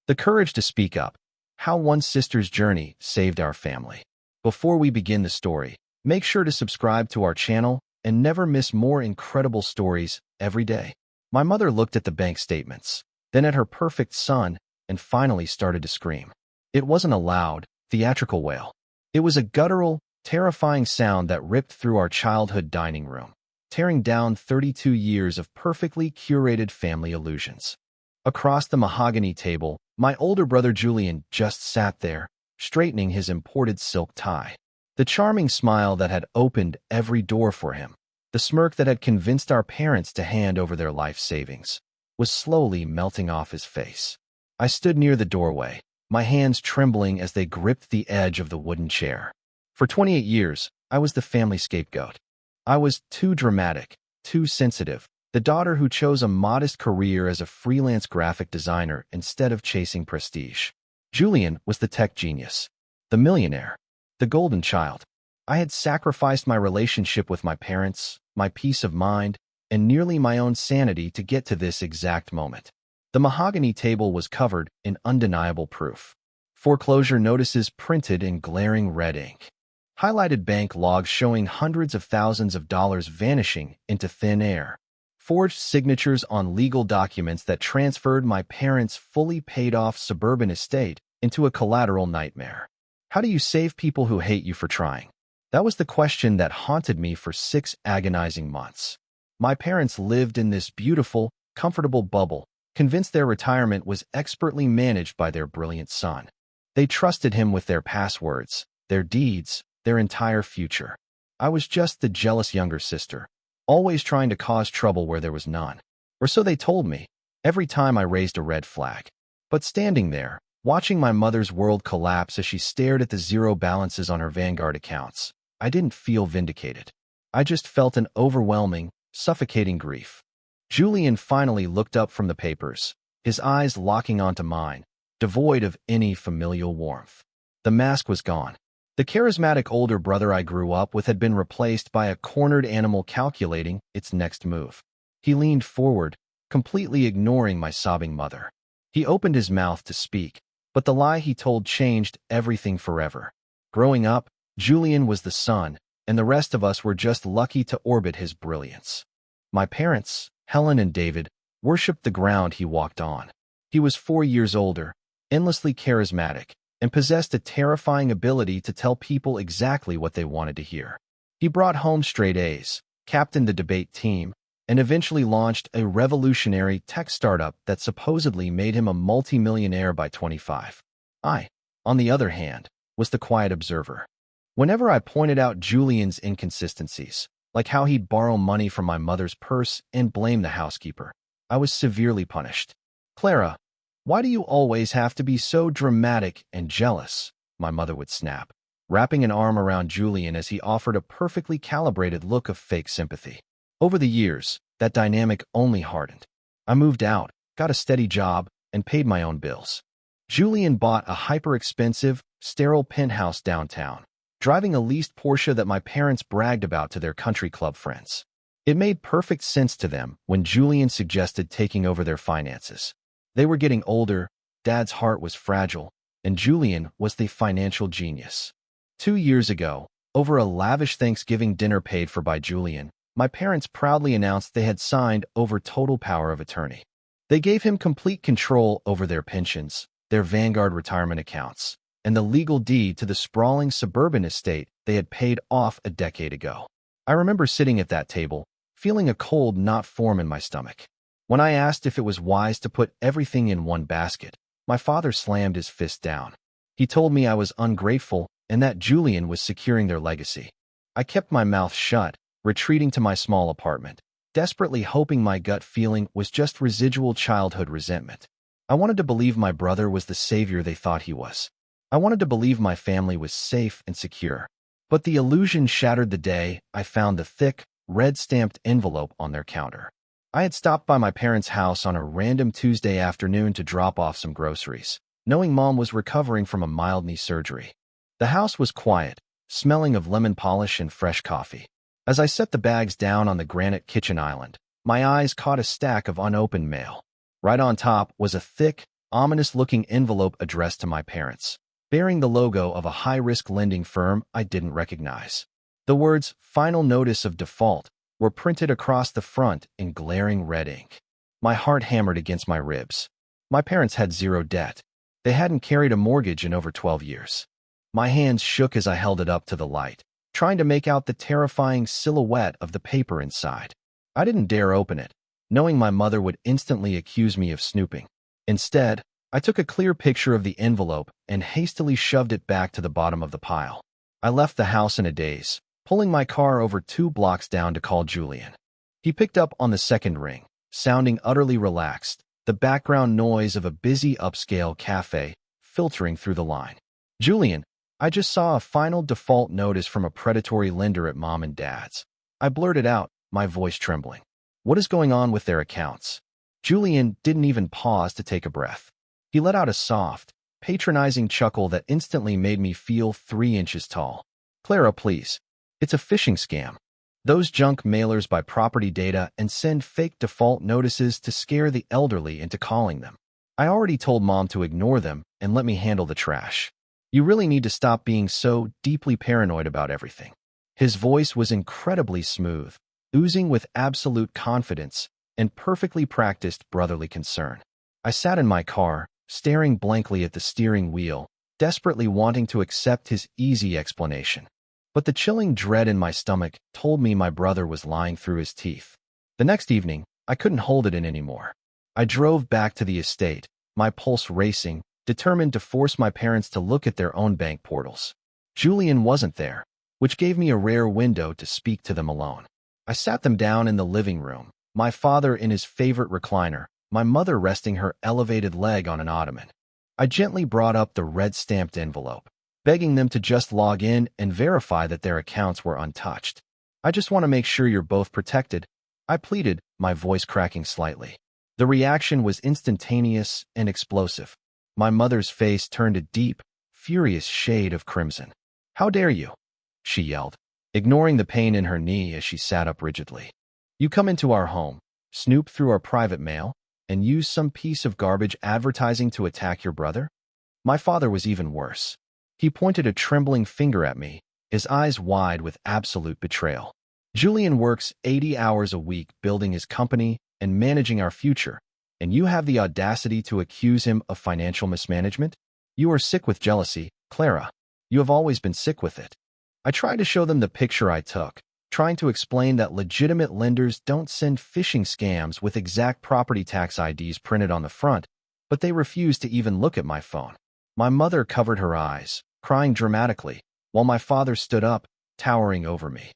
The courage to speak up. How one sister's journey saved our family. Before we begin the story, make sure to subscribe to our channel and never miss more incredible stories every day. My mother looked at the bank statements, then at her perfect son, and finally started to scream. It wasn't a loud, theatrical wail. It was a guttural, terrifying sound that ripped through our childhood dining room, tearing down 32 years of perfectly curated family illusions. Across the mahogany table, my older brother Julian just sat there, straightening his imported silk tie. The charming smile that had opened every door for him, the smirk that had convinced our parents to hand over their life savings, was slowly melting off his face. I stood near the doorway, my hands trembling as they gripped the edge of the wooden chair. For 28 years, I was the family scapegoat. I was too dramatic, too sensitive, the daughter who chose a modest career as a freelance graphic designer instead of chasing prestige. Julian was the tech genius, the millionaire, the golden child. I had sacrificed my relationship with my parents, my peace of mind, and nearly my own sanity to get to this exact moment. The mahogany table was covered in undeniable proof. Foreclosure notices printed in glaring red ink. Highlighted bank logs showing hundreds of thousands of dollars vanishing into thin air. Forged signatures on legal documents that transferred my parents' fully paid-off suburban estate into a collateral nightmare. How do you save people who hate you for trying? That was the question that haunted me for 6 agonizing months. My parents lived in this beautiful, comfortable bubble, convinced their retirement was expertly managed by their brilliant son. They trusted him with their passwords, their deeds, their entire future. I was just the jealous younger sister, always trying to cause trouble where there was none. Or so they told me, every time I raised a red flag. But standing there, watching my mother's world collapse as she stared at the zero balances on her Vanguard accounts, I didn't feel vindicated. I just felt an overwhelming, suffocating grief. Julian finally looked up from the papers, his eyes locking onto mine, devoid of any familial warmth. The mask was gone. The charismatic older brother I grew up with had been replaced by a cornered animal calculating its next move. He leaned forward, completely ignoring my sobbing mother. He opened his mouth to speak, but the lie he told changed everything forever. Growing up, Julian was the sun, and the rest of us were just lucky to orbit his brilliance. My parents, Helen and David, worshipped the ground he walked on. He was 4 years older, endlessly charismatic, and possessed a terrifying ability to tell people exactly what they wanted to hear. He brought home straight A's, captained the debate team, and eventually launched a revolutionary tech startup that supposedly made him a multi-millionaire by 25. I, on the other hand, was the quiet observer. Whenever I pointed out Julian's inconsistencies, like how he'd borrow money from my mother's purse and blame the housekeeper, I was severely punished. "Clara, why do you always have to be so dramatic and jealous?" my mother would snap, wrapping an arm around Julian as he offered a perfectly calibrated look of fake sympathy. Over the years, that dynamic only hardened. I moved out, got a steady job, and paid my own bills. Julian bought a hyper-expensive, sterile penthouse downtown, driving a leased Porsche that my parents bragged about to their country club friends. It made perfect sense to them when Julian suggested taking over their finances. They were getting older, Dad's heart was fragile, and Julian was the financial genius. 2 years ago, over a lavish Thanksgiving dinner paid for by Julian, my parents proudly announced they had signed over total power of attorney. They gave him complete control over their pensions, their Vanguard retirement accounts, and the legal deed to the sprawling suburban estate they had paid off a decade ago. I remember sitting at that table, feeling a cold knot form in my stomach. When I asked if it was wise to put everything in one basket, my father slammed his fist down. He told me I was ungrateful and that Julian was securing their legacy. I kept my mouth shut, retreating to my small apartment, desperately hoping my gut feeling was just residual childhood resentment. I wanted to believe my brother was the savior they thought he was. I wanted to believe my family was safe and secure. But the illusion shattered the day I found the thick, red-stamped envelope on their counter. I had stopped by my parents' house on a random Tuesday afternoon to drop off some groceries, knowing Mom was recovering from a mild knee surgery. The house was quiet, smelling of lemon polish and fresh coffee. As I set the bags down on the granite kitchen island, my eyes caught a stack of unopened mail. Right on top was a thick, ominous-looking envelope addressed to my parents, bearing the logo of a high-risk lending firm I didn't recognize. The words "Final Notice of Default" were printed across the front in glaring red ink. My heart hammered against my ribs. My parents had zero debt. They hadn't carried a mortgage in over 12 years. My hands shook as I held it up to the light, trying to make out the terrifying silhouette of the paper inside. I didn't dare open it, knowing my mother would instantly accuse me of snooping. Instead, I took a clear picture of the envelope and hastily shoved it back to the bottom of the pile. I left the house in a daze, pulling my car over 2 blocks down to call Julian. He picked up on the second ring, sounding utterly relaxed, the background noise of a busy upscale cafe filtering through the line. "Julian, I just saw a final default notice from a predatory lender at Mom and Dad's." I blurted out, my voice trembling. "What is going on with their accounts?" Julian didn't even pause to take a breath. He let out a soft, patronizing chuckle that instantly made me feel 3 inches tall. "Clara, please. It's a phishing scam. Those junk mailers buy property data and send fake default notices to scare the elderly into calling them. I already told Mom to ignore them and let me handle the trash. You really need to stop being so deeply paranoid about everything." His voice was incredibly smooth, oozing with absolute confidence and perfectly practiced brotherly concern. I sat in my car, staring blankly at the steering wheel, desperately wanting to accept his easy explanation. But the chilling dread in my stomach told me my brother was lying through his teeth. The next evening, I couldn't hold it in anymore. I drove back to the estate, my pulse racing, determined to force my parents to look at their own bank portals. Julian wasn't there, which gave me a rare window to speak to them alone. I sat them down in the living room, my father in his favorite recliner, my mother resting her elevated leg on an ottoman. I gently brought up the red-stamped envelope, begging them to just log in and verify that their accounts were untouched. "I just want to make sure you're both protected," I pleaded, my voice cracking slightly. The reaction was instantaneous and explosive. My mother's face turned a deep, furious shade of crimson. "How dare you?" she yelled, ignoring the pain in her knee as she sat up rigidly. "You come into our home, snoop through our private mail, and use some piece of garbage advertising to attack your brother?" My father was even worse. He pointed a trembling finger at me, his eyes wide with absolute betrayal. "Julian works 80 hours a week building his company and managing our future, and you have the audacity to accuse him of financial mismanagement? You are sick with jealousy, Clara. You have always been sick with it." I tried to show them the picture I took, trying to explain that legitimate lenders don't send phishing scams with exact property tax IDs printed on the front, but they refused to even look at my phone. My mother covered her eyes, crying dramatically, while my father stood up, towering over me.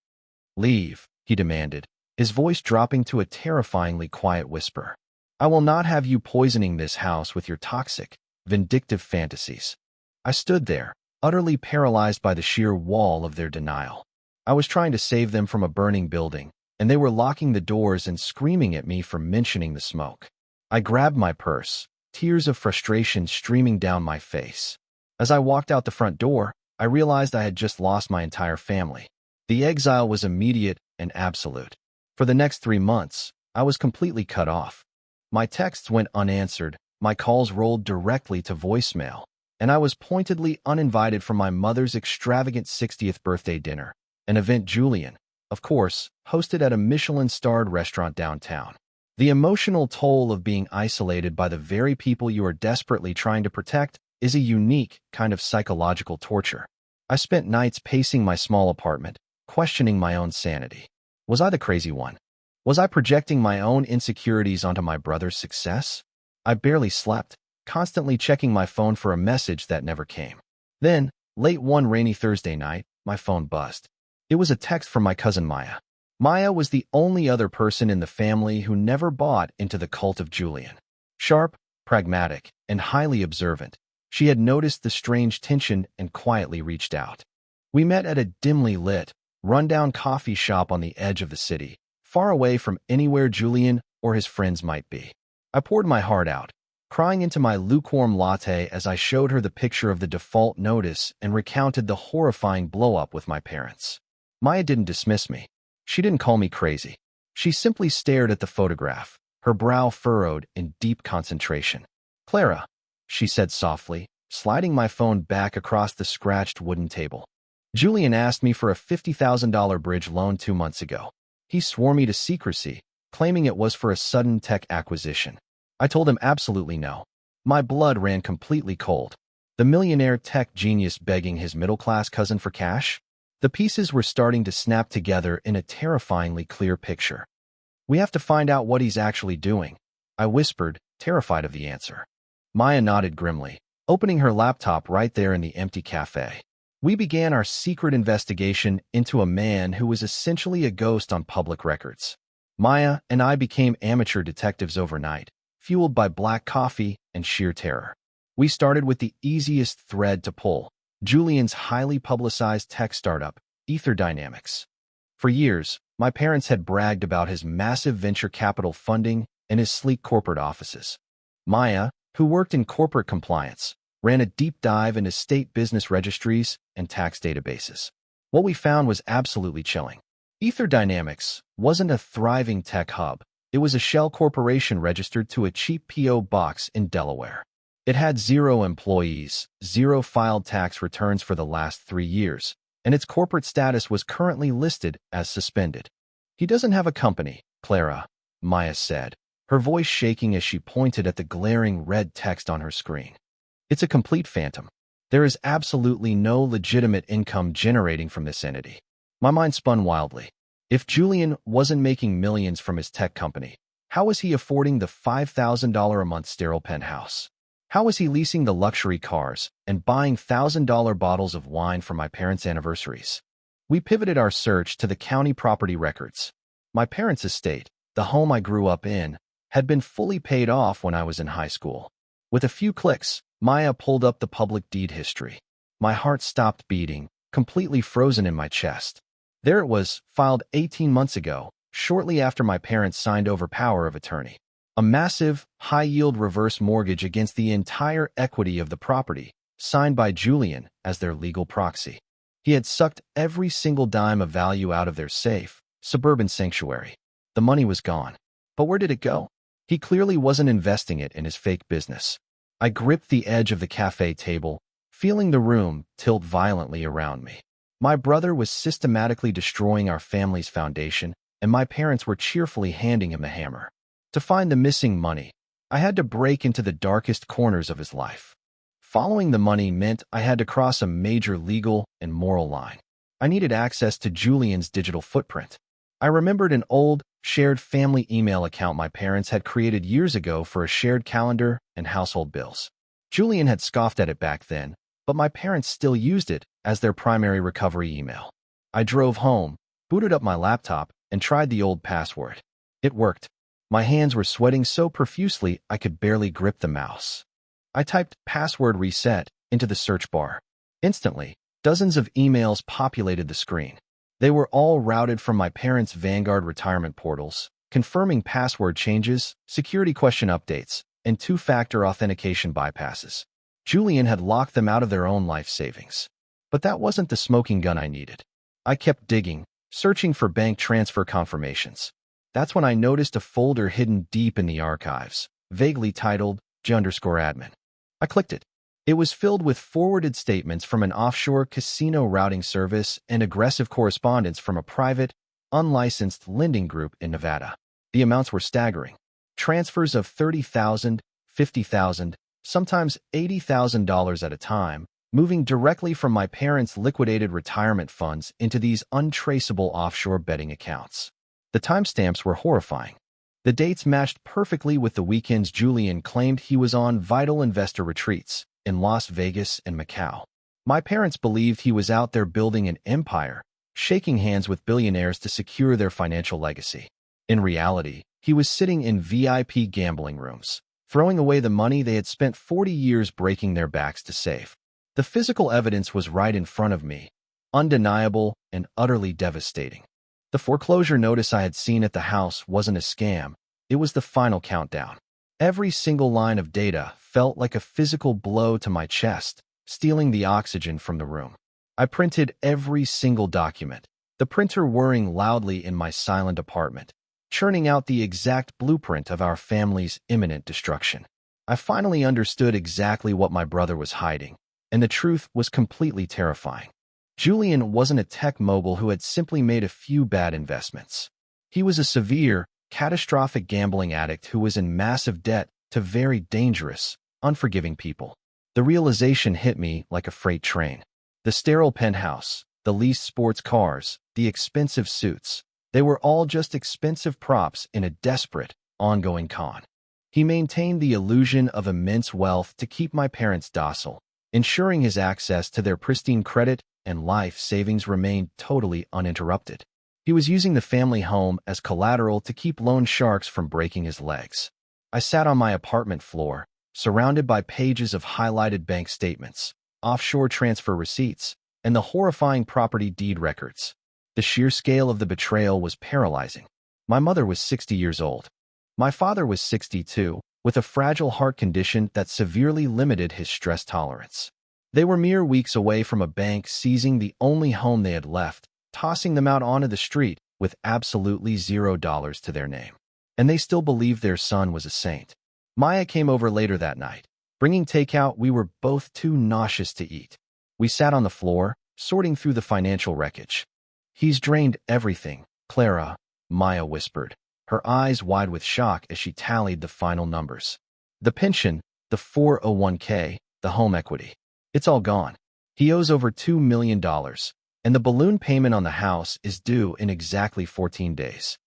"Leave," he demanded, his voice dropping to a terrifyingly quiet whisper. "I will not have you poisoning this house with your toxic, vindictive fantasies." I stood there, utterly paralyzed by the sheer wall of their denial. I was trying to save them from a burning building, and they were locking the doors and screaming at me for mentioning the smoke. I grabbed my purse, tears of frustration streaming down my face. As I walked out the front door, I realized I had just lost my entire family. The exile was immediate and absolute. For the next 3 months, I was completely cut off. My texts went unanswered, my calls rolled directly to voicemail, and I was pointedly uninvited from my mother's extravagant 60th birthday dinner, an event Julian, of course, hosted at a Michelin-starred restaurant downtown. The emotional toll of being isolated by the very people you are desperately trying to protect is a unique kind of psychological torture. I spent nights pacing my small apartment, questioning my own sanity. Was I the crazy one? Was I projecting my own insecurities onto my brother's success? I barely slept, constantly checking my phone for a message that never came. Then, late one rainy Thursday night, my phone buzzed. It was a text from my cousin Maya. Maya was the only other person in the family who never bought into the cult of Julian. Sharp, pragmatic, and highly observant, she had noticed the strange tension and quietly reached out. We met at a dimly lit, rundown coffee shop on the edge of the city, far away from anywhere Julian or his friends might be. I poured my heart out, crying into my lukewarm latte as I showed her the picture of the default notice and recounted the horrifying blow-up with my parents. Maya didn't dismiss me. She didn't call me crazy. She simply stared at the photograph, her brow furrowed in deep concentration. "Clara, she said softly, sliding my phone back across the scratched wooden table. Julian asked me for a $50,000 bridge loan 2 months ago. He swore me to secrecy, claiming it was for a sudden tech acquisition. I told him absolutely no. My blood ran completely cold. The millionaire tech genius begging his middle-class cousin for cash? The pieces were starting to snap together in a terrifyingly clear picture. We have to find out what he's actually doing, I whispered, terrified of the answer. Maya nodded grimly, opening her laptop right there in the empty cafe. We began our secret investigation into a man who was essentially a ghost on public records. Maya and I became amateur detectives overnight, fueled by black coffee and sheer terror. We started with the easiest thread to pull, Julian's highly publicized tech startup, Ether Dynamics. For years, my parents had bragged about his massive venture capital funding and his sleek corporate offices. Maya, who worked in corporate compliance, ran a deep dive into state business registries and tax databases. What we found was absolutely chilling. Ether Dynamics wasn't a thriving tech hub. It was a shell corporation registered to a cheap P.O. box in Delaware. It had 0 employees, 0 filed tax returns for the last 3 years, and its corporate status was currently listed as suspended. He doesn't have a company, Clara, Maya said, her voice shaking as she pointed at the glaring red text on her screen. It's a complete phantom. There is absolutely no legitimate income generating from this entity. My mind spun wildly. If Julian wasn't making millions from his tech company, how was he affording the $5,000 a month sterile penthouse? How was he leasing the luxury cars and buying $1,000 bottles of wine for my parents' anniversaries? We pivoted our search to the county property records. My parents' estate, the home I grew up in, had been fully paid off when I was in high school. With a few clicks, Maya pulled up the public deed history. My heart stopped beating, completely frozen in my chest. There it was, filed 18 months ago, shortly after my parents signed over power of attorney. A massive, high-yield reverse mortgage against the entire equity of the property, signed by Julian as their legal proxy. He had sucked every single dime of value out of their safe, suburban sanctuary. The money was gone. But where did it go? He clearly wasn't investing it in his fake business. I gripped the edge of the cafe table, feeling the room tilt violently around me. My brother was systematically destroying our family's foundation, and my parents were cheerfully handing him the hammer. To find the missing money, I had to break into the darkest corners of his life. Following the money meant I had to cross a major legal and moral line. I needed access to Julian's digital footprint. I remembered an old, shared family email account my parents had created years ago for a shared calendar and household bills. Julian had scoffed at it back then, but my parents still used it as their primary recovery email. I drove home, booted up my laptop, and tried the old password. It worked. My hands were sweating so profusely I could barely grip the mouse. I typed password reset into the search bar. Instantly, dozens of emails populated the screen. They were all routed from my parents' Vanguard retirement portals, confirming password changes, security question updates, and two-factor authentication bypasses. Julian had locked them out of their own life savings. But that wasn't the smoking gun I needed. I kept digging, searching for bank transfer confirmations. That's when I noticed a folder hidden deep in the archives, vaguely titled J_admin. I clicked it. It was filled with forwarded statements from an offshore casino routing service and aggressive correspondence from a private, unlicensed lending group in Nevada. The amounts were staggering. Transfers of $30,000, $50,000, sometimes $80,000 at a time, moving directly from my parents' liquidated retirement funds into these untraceable offshore betting accounts. The timestamps were horrifying. The dates matched perfectly with the weekends Julian claimed he was on vital investor retreats in Las Vegas and Macau. My parents believed he was out there building an empire, shaking hands with billionaires to secure their financial legacy. In reality, he was sitting in VIP gambling rooms, throwing away the money they had spent 40 years breaking their backs to save. The physical evidence was right in front of me, undeniable and utterly devastating. The foreclosure notice I had seen at the house wasn't a scam. It was the final countdown. Every single line of data felt like a physical blow to my chest, stealing the oxygen from the room. I printed every single document, the printer whirring loudly in my silent apartment, churning out the exact blueprint of our family's imminent destruction. I finally understood exactly what my brother was hiding, and the truth was completely terrifying. Julian wasn't a tech mogul who had simply made a few bad investments. He was a severe, catastrophic gambling addict who was in massive debt to very dangerous, unforgiving people. The realization hit me like a freight train. The sterile penthouse, the leased sports cars, the expensive suits, they were all just expensive props in a desperate, ongoing con. He maintained the illusion of immense wealth to keep my parents docile, ensuring his access to their pristine credit and life savings remained totally uninterrupted. He was using the family home as collateral to keep loan sharks from breaking his legs. I sat on my apartment floor, surrounded by pages of highlighted bank statements, offshore transfer receipts, and the horrifying property deed records. The sheer scale of the betrayal was paralyzing. My mother was 60 years old. My father was 62, with a fragile heart condition that severely limited his stress tolerance. They were mere weeks away from a bank seizing the only home they had left, tossing them out onto the street with absolutely $0 to their name. And they still believed their son was a saint. Maya came over later that night. Bringing takeout, we were both too nauseous to eat. We sat on the floor, sorting through the financial wreckage. "He's drained everything, Clara," Maya whispered, her eyes wide with shock as she tallied the final numbers. "The pension, the 401k, the home equity. It's all gone. He owes over $2 million, and the balloon payment on the house is due in exactly 14 days.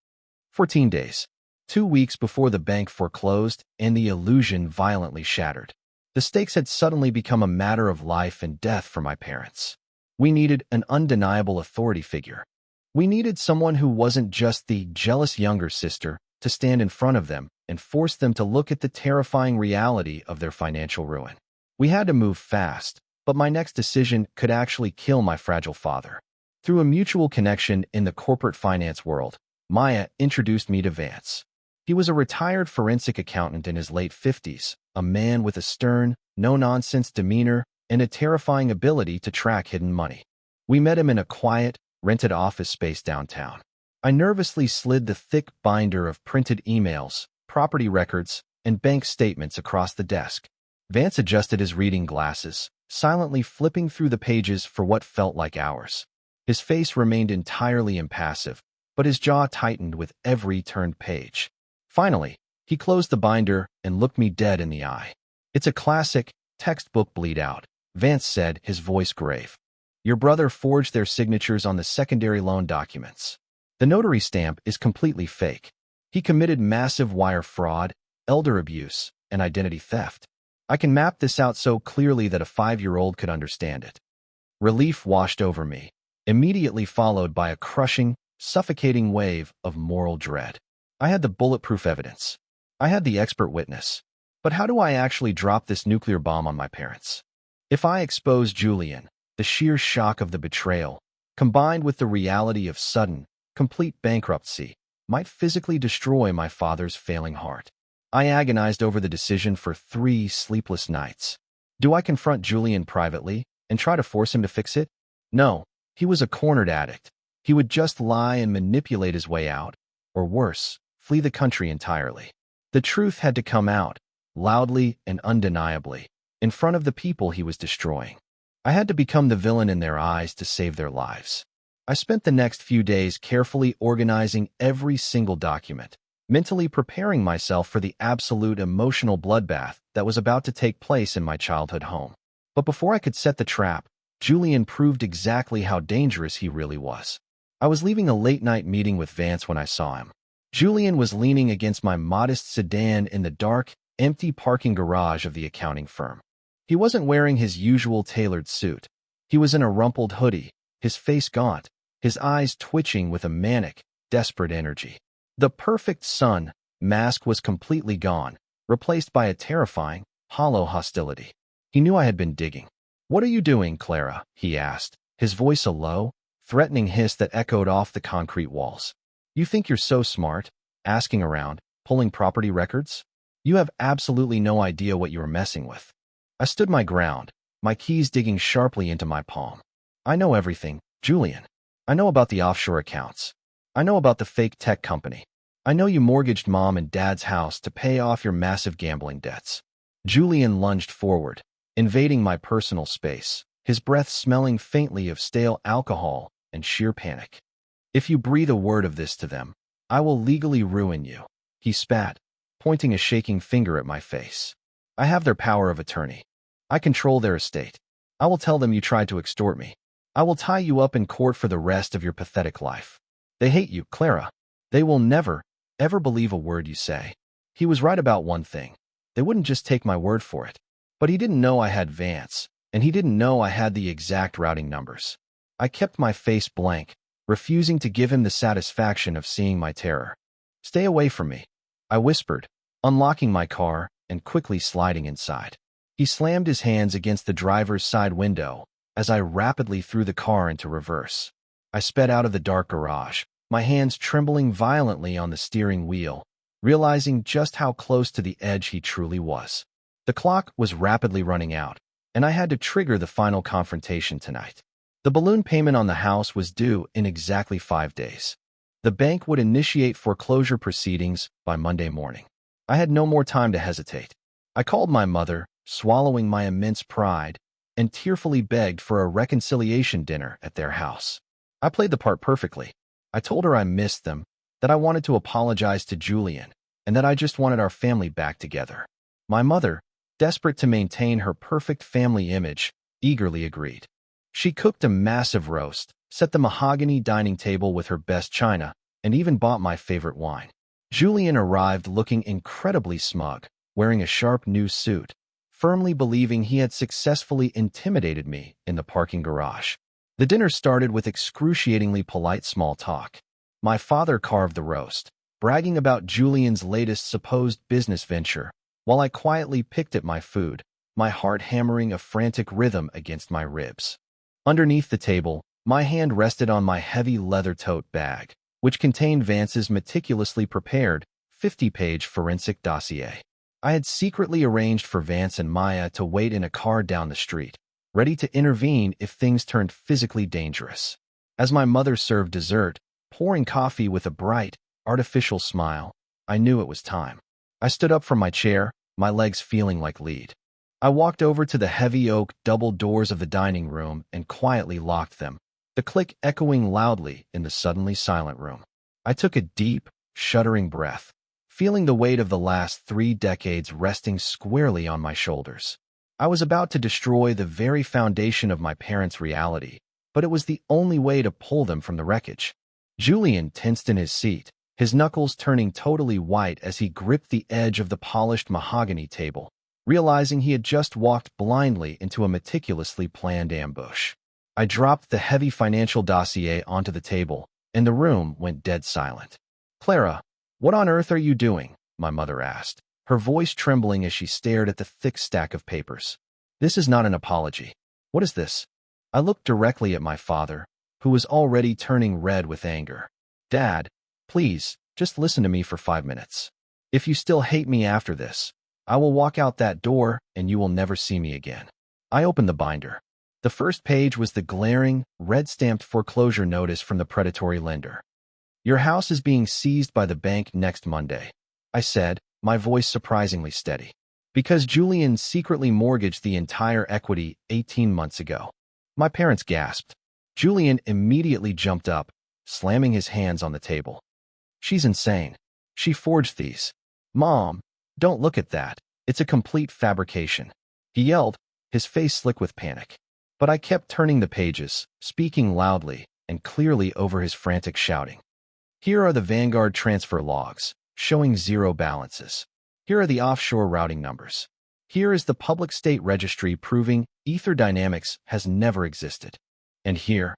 14 days. 2 weeks before the bank foreclosed and the illusion violently shattered. The stakes had suddenly become a matter of life and death for my parents. We needed an undeniable authority figure. We needed someone who wasn't just the jealous younger sister to stand in front of them and force them to look at the terrifying reality of their financial ruin. We had to move fast, but my next decision could actually kill my fragile father. Through a mutual connection in the corporate finance world, Maya introduced me to Vance. He was a retired forensic accountant in his late 50s, a man with a stern, no-nonsense demeanor and a terrifying ability to track hidden money. We met him in a quiet, rented office space downtown. I nervously slid the thick binder of printed emails, property records, and bank statements across the desk. Vance adjusted his reading glasses, silently flipping through the pages for what felt like hours. His face remained entirely impassive, but his jaw tightened with every turned page. Finally, he closed the binder and looked me dead in the eye. "It's a classic, textbook bleed out," Vance said, his voice grave. "Your brother forged their signatures on the secondary loan documents. The notary stamp is completely fake. He committed massive wire fraud, elder abuse, and identity theft. I can map this out so clearly that a 5-year-old could understand it." Relief washed over me, immediately followed by a crushing, suffocating wave of moral dread. I had the bulletproof evidence. I had the expert witness. But how do I actually drop this nuclear bomb on my parents? If I expose Julian, the sheer shock of the betrayal, combined with the reality of sudden, complete bankruptcy, might physically destroy my father's failing heart. I agonized over the decision for 3 sleepless nights. Do I confront Julian privately and try to force him to fix it? No, he was a cornered addict. He would just lie and manipulate his way out, or worse, flee the country entirely. The truth had to come out, loudly and undeniably, in front of the people he was destroying. I had to become the villain in their eyes to save their lives. I spent the next few days carefully organizing every single document, mentally preparing myself for the absolute emotional bloodbath that was about to take place in my childhood home. But before I could set the trap, Julian proved exactly how dangerous he really was. I was leaving a late-night meeting with Vance when I saw him. Julian was leaning against my modest sedan in the dark, empty parking garage of the accounting firm. He wasn't wearing his usual tailored suit. He was in a rumpled hoodie, his face gaunt, his eyes twitching with a manic, desperate energy. The perfect son mask was completely gone, replaced by a terrifying, hollow hostility. He knew I had been digging. "What are you doing, Clara?" he asked, his voice a low, threatening hiss that echoed off the concrete walls. "You think you're so smart, asking around, pulling property records? You have absolutely no idea what you are messing with." I stood my ground, my keys digging sharply into my palm. "I know everything, Julian. I know about the offshore accounts. I know about the fake tech company. I know you mortgaged mom and dad's house to pay off your massive gambling debts. Julian lunged forward, invading my personal space, his breath smelling faintly of stale alcohol and sheer panic. "If you breathe a word of this to them, I will legally ruin you," he spat, pointing a shaking finger at my face. "I have their power of attorney. I control their estate. I will tell them you tried to extort me. I will tie you up in court for the rest of your pathetic life. They hate you, Clara. They will never, ever believe a word you say." He was right about one thing. They wouldn't just take my word for it. But he didn't know I had Vance, and he didn't know I had the exact routing numbers. I kept my face blank, refusing to give him the satisfaction of seeing my terror. "Stay away from me," I whispered, unlocking my car and quickly sliding inside. He slammed his hands against the driver's side window as I rapidly threw the car into reverse. I sped out of the dark garage, my hands trembling violently on the steering wheel, realizing just how close to the edge he truly was. The clock was rapidly running out, and I had to trigger the final confrontation tonight. The balloon payment on the house was due in exactly 5 days. The bank would initiate foreclosure proceedings by Monday morning. I had no more time to hesitate. I called my mother, swallowing my immense pride, and tearfully begged for a reconciliation dinner at their house. I played the part perfectly. I told her I missed them, that I wanted to apologize to Julian, and that I just wanted our family back together. My mother, desperate to maintain her perfect family image, eagerly agreed. She cooked a massive roast, set the mahogany dining table with her best china, and even bought my favorite wine. Julian arrived looking incredibly smug, wearing a sharp new suit, firmly believing he had successfully intimidated me in the parking garage. The dinner started with excruciatingly polite small talk. My father carved the roast, bragging about Julian's latest supposed business venture, while I quietly picked at my food, my heart hammering a frantic rhythm against my ribs. Underneath the table, my hand rested on my heavy leather tote bag, which contained Vance's meticulously prepared 50-page forensic dossier. I had secretly arranged for Vance and Maya to wait in a car down the street, ready to intervene if things turned physically dangerous. As my mother served dessert, pouring coffee with a bright, artificial smile, I knew it was time. I stood up from my chair, my legs feeling like lead. I walked over to the heavy oak double doors of the dining room and quietly locked them, the click echoing loudly in the suddenly silent room. I took a deep, shuddering breath, feeling the weight of the last 3 decades resting squarely on my shoulders. I was about to destroy the very foundation of my parents' reality, but it was the only way to pull them from the wreckage. Julian tensed in his seat, his knuckles turning totally white as he gripped the edge of the polished mahogany table, realizing he had just walked blindly into a meticulously planned ambush. I dropped the heavy financial dossier onto the table, and the room went dead silent. "Clara, what on earth are you doing?" my mother asked, her voice trembling as she stared at the thick stack of papers. "This is not an apology. What is this?" I looked directly at my father, who was already turning red with anger. "Dad, please, just listen to me for 5 minutes. If you still hate me after this, I will walk out that door and you will never see me again." I opened the binder. The first page was the glaring, red-stamped foreclosure notice from the predatory lender. "Your house is being seized by the bank next Monday," I said, my voice surprisingly steady. "Because Julian secretly mortgaged the entire equity 18 months ago." My parents gasped. Julian immediately jumped up, slamming his hands on the table. "She's insane. She forged these. Mom, don't look at that. It's a complete fabrication," he yelled, his face slick with panic. But I kept turning the pages, speaking loudly and clearly over his frantic shouting. "Here are the Vanguard transfer logs, showing 0 balances. Here are the offshore routing numbers. Here is the public state registry proving Ether Dynamics has never existed. And here,"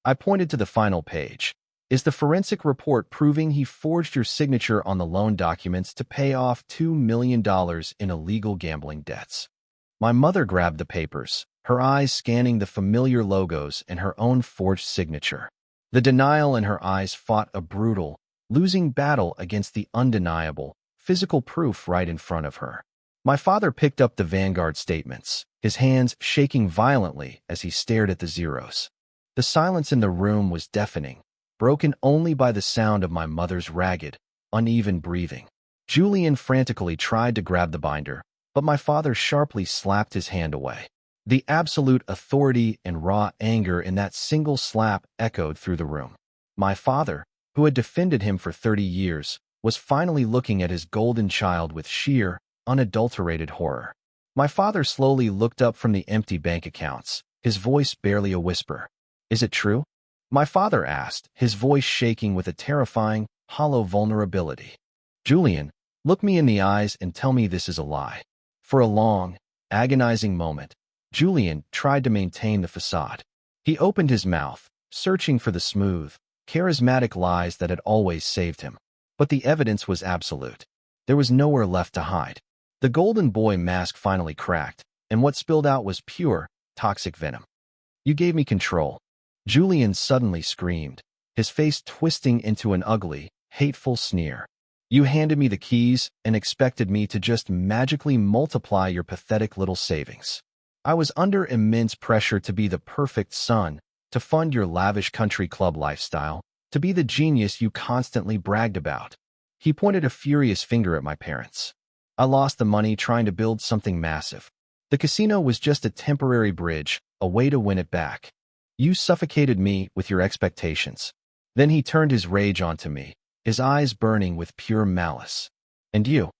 I pointed to the final page, "is the forensic report proving he forged your signature on the loan documents to pay off $2 million in illegal gambling debts." My mother grabbed the papers, her eyes scanning the familiar logos and her own forged signature. The denial in her eyes fought a brutal, losing battle against the undeniable, physical proof right in front of her. My father picked up the Vanguard statements, his hands shaking violently as he stared at the zeros. The silence in the room was deafening, broken only by the sound of my mother's ragged, uneven breathing. Julian frantically tried to grab the binder, but my father sharply slapped his hand away. The absolute authority and raw anger in that single slap echoed through the room. My father, who had defended him for 30 years, was finally looking at his golden child with sheer, unadulterated horror. My father slowly looked up from the empty bank accounts, his voice barely a whisper. "Is it true?" My father asked, his voice shaking with a terrifying, hollow vulnerability. "Julian, look me in the eyes and tell me this is a lie." For a long, agonizing moment, Julian tried to maintain the facade. He opened his mouth, searching for the smooth, charismatic lies that had always saved him. But the evidence was absolute. There was nowhere left to hide. The golden boy mask finally cracked, and what spilled out was pure, toxic venom. "You gave me control," Julian suddenly screamed, his face twisting into an ugly, hateful sneer. "You handed me the keys and expected me to just magically multiply your pathetic little savings. I was under immense pressure to be the perfect son, to fund your lavish country club lifestyle, to be the genius you constantly bragged about." He pointed a furious finger at my parents. "I lost the money trying to build something massive. The casino was just a temporary bridge, a way to win it back. You suffocated me with your expectations." Then he turned his rage onto me, his eyes burning with pure malice. "And you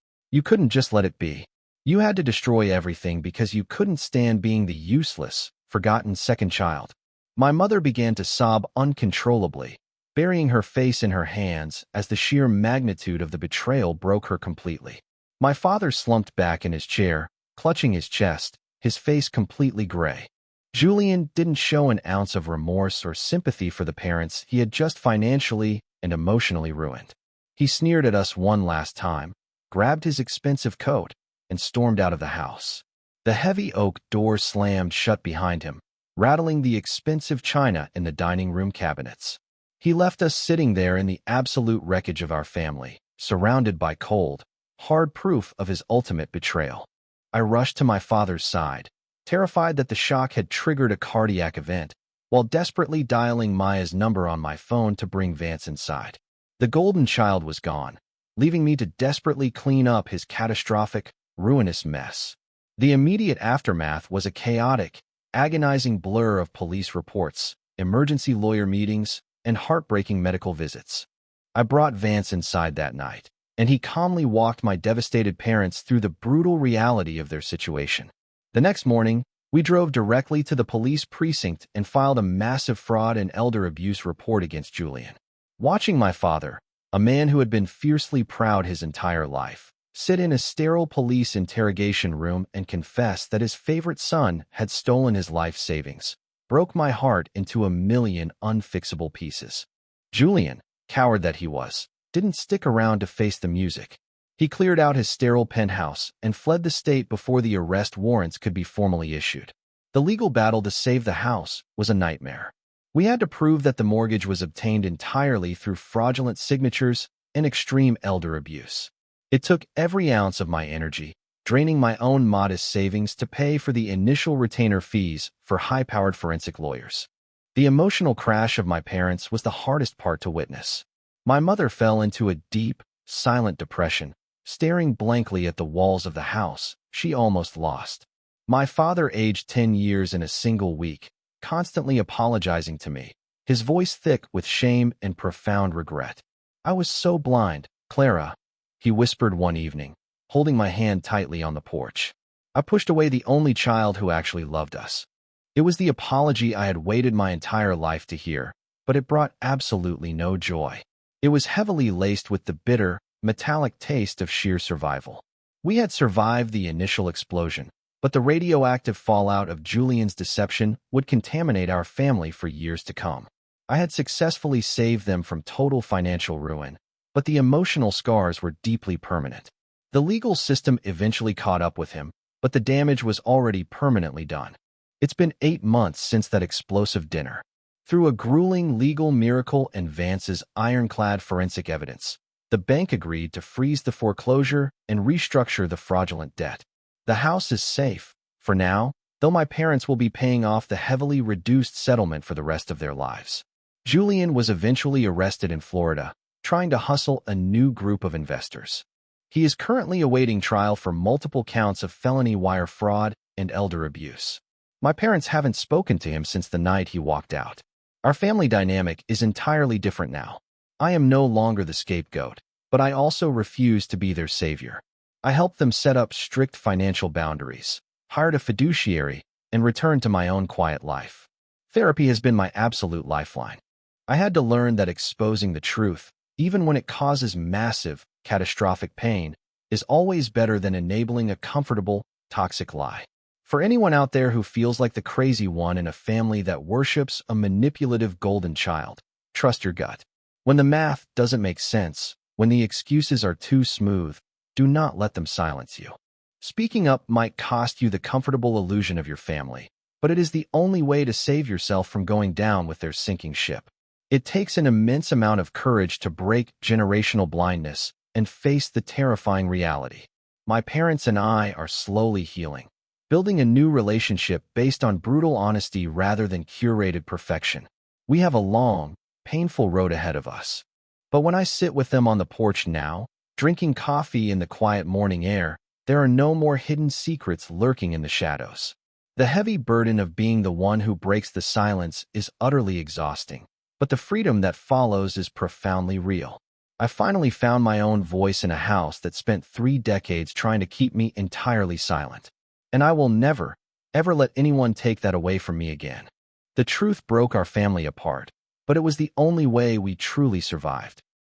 couldn't just let it be. You had to destroy everything because you couldn't stand being the useless, forgotten second child." My mother began to sob uncontrollably, burying her face in her hands as the sheer magnitude of the betrayal broke her completely. My father slumped back in his chair, clutching his chest, his face completely gray. Julian didn't show an ounce of remorse or sympathy for the parents he had just financially and emotionally ruined. He sneered at us one last time, grabbed his expensive coat, and stormed out of the house. The heavy oak door slammed shut behind him, rattling the expensive china in the dining room cabinets. He left us sitting there in the absolute wreckage of our family, surrounded by cold, hard proof of his ultimate betrayal. I rushed to my father's side, terrified that the shock had triggered a cardiac event, while desperately dialing Maya's number on my phone to bring Vance inside. The golden child was gone, leaving me to desperately clean up his catastrophic, ruinous mess. The immediate aftermath was a chaotic, agonizing blur of police reports, emergency lawyer meetings, and heartbreaking medical visits. I brought Vance inside that night, and he calmly walked my devastated parents through the brutal reality of their situation. The next morning, we drove directly to the police precinct and filed a massive fraud and elder abuse report against Julian. Watching my father, a man who had been fiercely proud his entire life, sit in a sterile police interrogation room and confess that his favorite son had stolen his life savings, broke my heart into a million unfixable pieces. Julian, coward that he was, didn't stick around to face the music. He cleared out his sterile penthouse and fled the state before the arrest warrants could be formally issued. The legal battle to save the house was a nightmare. We had to prove that the mortgage was obtained entirely through fraudulent signatures and extreme elder abuse. It took every ounce of my energy, draining my own modest savings to pay for the initial retainer fees for high-powered forensic lawyers. The emotional crash of my parents was the hardest part to witness. My mother fell into a deep, silent depression, staring blankly at the walls of the house she almost lost. My father aged 10 years in a single week, constantly apologizing to me, his voice thick with shame and profound regret. "I was so blind, Clara," he whispered one evening, holding my hand tightly on the porch. I pushed away the only child who actually loved us. It was the apology I had waited my entire life to hear, but it brought absolutely no joy. It was heavily laced with the bitter, metallic taste of sheer survival. We had survived the initial explosion, but the radioactive fallout of Julian's deception would contaminate our family for years to come. I had successfully saved them from total financial ruin, but the emotional scars were deeply permanent. The legal system eventually caught up with him, but the damage was already permanently done. It's been 8 months since that explosive dinner. Through a grueling legal miracle and Vance's ironclad forensic evidence, the bank agreed to freeze the foreclosure and restructure the fraudulent debt. The house is safe, for now, though my parents will be paying off the heavily reduced settlement for the rest of their lives. Julian was eventually arrested in Florida, trying to hustle a new group of investors. He is currently awaiting trial for multiple counts of felony wire fraud and elder abuse. My parents haven't spoken to him since the night he walked out. Our family dynamic is entirely different now. I am no longer the scapegoat, but I also refuse to be their savior. I helped them set up strict financial boundaries, hired a fiduciary, and returned to my own quiet life. Therapy has been my absolute lifeline. I had to learn that exposing the truth, even when it causes massive, catastrophic pain, is always better than enabling a comfortable, toxic lie. For anyone out there who feels like the crazy one in a family that worships a manipulative golden child, trust your gut. When the math doesn't make sense, when the excuses are too smooth, do not let them silence you. Speaking up might cost you the comfortable illusion of your family, but it is the only way to save yourself from going down with their sinking ship. It takes an immense amount of courage to break generational blindness and face the terrifying reality. My parents and I are slowly healing, building a new relationship based on brutal honesty rather than curated perfection. We have a long, painful road ahead of us. But when I sit with them on the porch now, drinking coffee in the quiet morning air, there are no more hidden secrets lurking in the shadows. The heavy burden of being the one who breaks the silence is utterly exhausting, but the freedom that follows is profoundly real. I finally found my own voice in a house that spent 3 decades trying to keep me entirely silent. And I will never, ever let anyone take that away from me again. The truth broke our family apart, but it was the only way we truly survived.